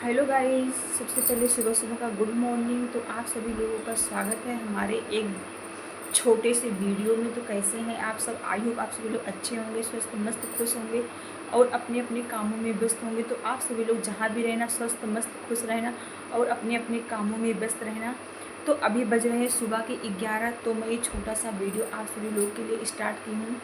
Hello guys, सबसे पहले सुबह सुबह का गुड मॉर्निंग। तो आप सभी लोगों का स्वागत है हमारे एक छोटे से वीडियो में। तो कैसे हैं आप सब? आई होप आप सभी लोग अच्छे होंगे, स्वस्थ मस्त खुश होंगे और अपने अपने कामों में व्यस्त होंगे। तो आप सभी लोग जहाँ भी रहना, स्वस्थ मस्त खुश रहना और अपने अपने कामों में व्यस्त रहना। तो अभी बज रहे हैं सुबह के 11। तो मैं ये छोटा सा वीडियो आप सभी लोगों के लिए स्टार्ट की हूँ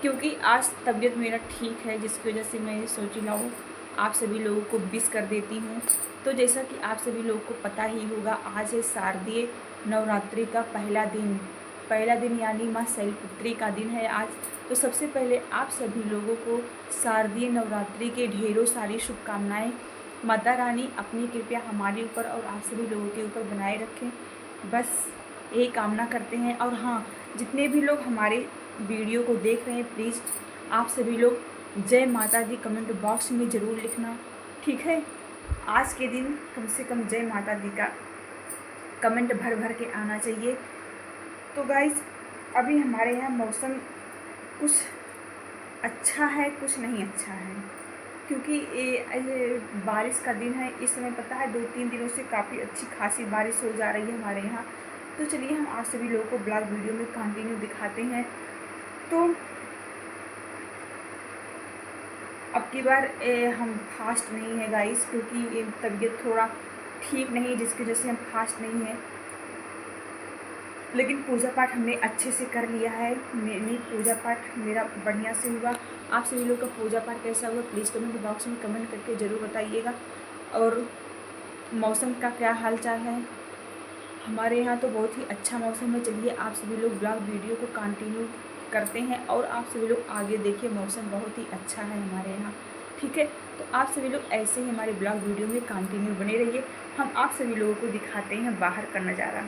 क्योंकि आज तबीयत मेरा ठीक है, जिसकी वजह से मैं सोची लाऊँ आप सभी लोगों को विश कर देती हूँ। तो जैसा कि आप सभी लोगों को पता ही होगा, आज है शारदीय नवरात्रि का पहला दिन यानी माँ शैलपुत्री का दिन है आज। तो सबसे पहले आप सभी लोगों को शारदीय नवरात्रि के ढेरों सारी शुभकामनाएं। माता रानी अपनी कृपया हमारे ऊपर और आप सभी लोगों के ऊपर बनाए रखें, बस यही कामना करते हैं। और हाँ, जितने भी लोग हमारे वीडियो को देख रहे हैं, प्लीज़ आप सभी लोग जय माता दी कमेंट बॉक्स में ज़रूर लिखना, ठीक है। आज के दिन कम से कम जय माता दी का कमेंट भर भर के आना चाहिए। तो गाइज, अभी हमारे यहाँ मौसम कुछ अच्छा है, कुछ नहीं अच्छा है, क्योंकि ये बारिश का दिन है। इस समय पता है 2-3 दिनों से काफ़ी अच्छी खासी बारिश हो जा रही है हमारे यहाँ। तो चलिए हम आप सभी लोगों को ब्लॉग वीडियो में कंटिन्यू दिखाते हैं। तो अब की बार हम फास्ट नहीं है गाइस, क्योंकि तबीयत थोड़ा ठीक नहीं है, जिसकी वजह से हम फास्ट नहीं है। लेकिन पूजा पाठ हमने अच्छे से कर लिया है। मेरी पूजा पाठ मेरा बढ़िया से हुआ। आप सभी लोग का पूजा पाठ कैसा हुआ, प्लीज़ कमेंट बॉक्स में कमेंट करके ज़रूर बताइएगा। और मौसम का क्या हाल चाल है? हमारे यहाँ तो बहुत ही अच्छा मौसम है। चलिए आप सभी लोग ब्लॉग वीडियो को कंटिन्यू करते हैं और आप सभी लोग आगे देखिए, मौसम बहुत ही अच्छा है हमारे यहाँ, ठीक है। तो आप सभी लोग ऐसे ही हमारे ब्लॉग वीडियो में कंटिन्यू बने रहिए। हम आप सभी लोगों को दिखाते हैं बाहर का नज़ारा।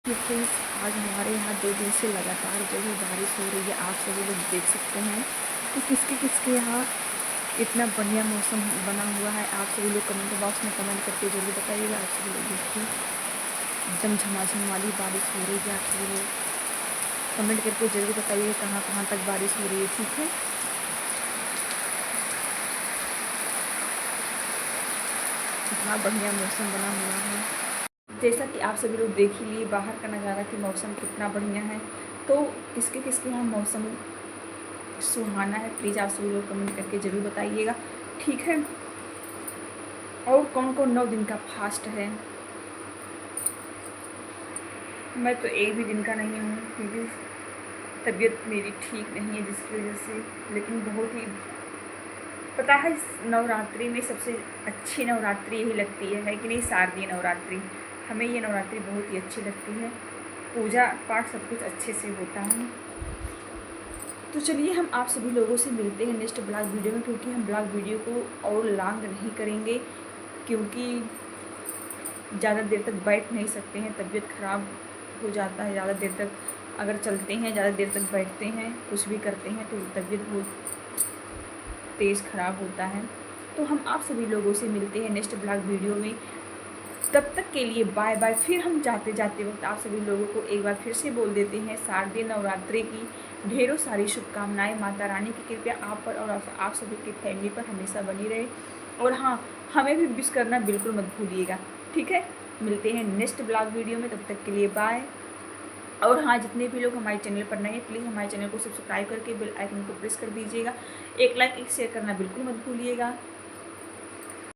फ्रेंड्स, आज हमारे यहाँ 2 दिन से लगातार जो है बारिश हो रही है, आप सभी लोग देख सकते हैं। तो किसके किसके यहाँ इतना बढ़िया मौसम बना हुआ है, आप सभी लोग कमेंट बॉक्स में कमेंट करके जरूर बताइएगा। आप सभी लोग देखिए, एकदम झमाझम वाली बारिश हो रही है। आप सभी लोग कमेंट करके ज़रूर बताइए कहाँ कहाँ तक बारिश हो रही है, ठीक है। इतना बढ़िया मौसम बना हुआ है, जैसा कि आप सभी लोग देख ही लिए बाहर का नज़ारा कि मौसम कितना बढ़िया है। तो किसके किसके यहाँ मौसम सुहाना है, प्लीज़ आप सभी लोग कमेंट करके ज़रूर बताइएगा, ठीक है। और कौन कौन 9 दिन का फास्ट है? मैं तो एक भी दिन का नहीं हूँ, क्योंकि तबीयत मेरी ठीक नहीं है, जिसकी वजह से। लेकिन बहुत ही पता है, नवरात्रि में सबसे अच्छी नवरात्रि यही लगती है कि नहीं? शारदीय नवरात्रि। हमें ये नवरात्रि बहुत ही अच्छी लगती है। पूजा पाठ सब कुछ अच्छे से होता है। तो चलिए हम आप सभी लोगों से मिलते हैं नेक्स्ट ब्लॉग वीडियो में, क्योंकि हम ब्लॉग वीडियो को और लॉन्ग नहीं करेंगे, क्योंकि ज़्यादा देर तक बैठ नहीं सकते हैं, तबीयत ख़राब हो जाता है। ज़्यादा देर तक अगर चलते हैं, ज़्यादा देर तक बैठते हैं, कुछ भी करते हैं, तो तबीयत बहुत तेज़ ख़राब होता है। तो हम आप सभी लोगों से मिलते हैं नेक्स्ट ब्लॉग वीडियो में। तब तक के लिए बाय बाय। फिर हम जाते जाते वक्त आप सभी लोगों को एक बार फिर से बोल देते हैं, शारदीय नवरात्रि की ढेरों सारी शुभकामनाएं। माता रानी की कृपया आप पर और आप सभी की फैमिली पर हमेशा बनी रहे। और हाँ, हमें भी विश करना बिल्कुल मत भूलिएगा, ठीक है। मिलते हैं नेक्स्ट ब्लॉग वीडियो में, तब तक के लिए बाय। और हाँ, जितने भी लोग हमारे चैनल पर नए हैं, प्लीज़ हमारे चैनल को सब्सक्राइब करके बेल आइकन को प्रेस कर दीजिएगा। एक लाइक एक शेयर करना बिल्कुल मत भूलिएगा।